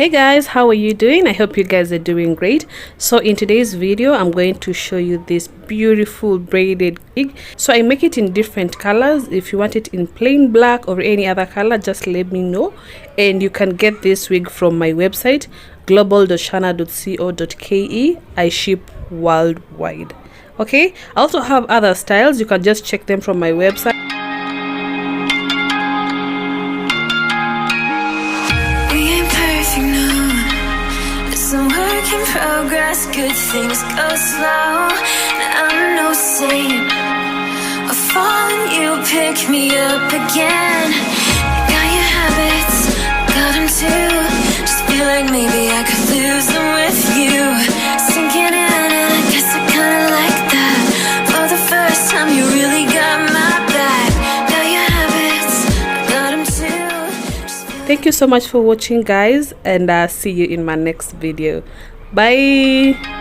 Hey guys, how are you doing? I hope you guys are doing great. So in today's video I'm going to show you this beautiful braided wig. So I make it in different colors. If you want it in plain black or any other color, just let me know, and you can get this wig from my website global.shana.co.ke. I ship worldwide. Okay, I also have other styles. You can just check them from my website. Some work in progress, good things go slow. I'm no saint. I fall and you pick me up again. You got your habits, got them too. Just feel like maybe I could lose them with you. Sinking in, and I guess I kinda like that. For the first time, you really got my back. Got your habits, got them too. Thank you so much for watching, guys, and see you in my next video. Bye.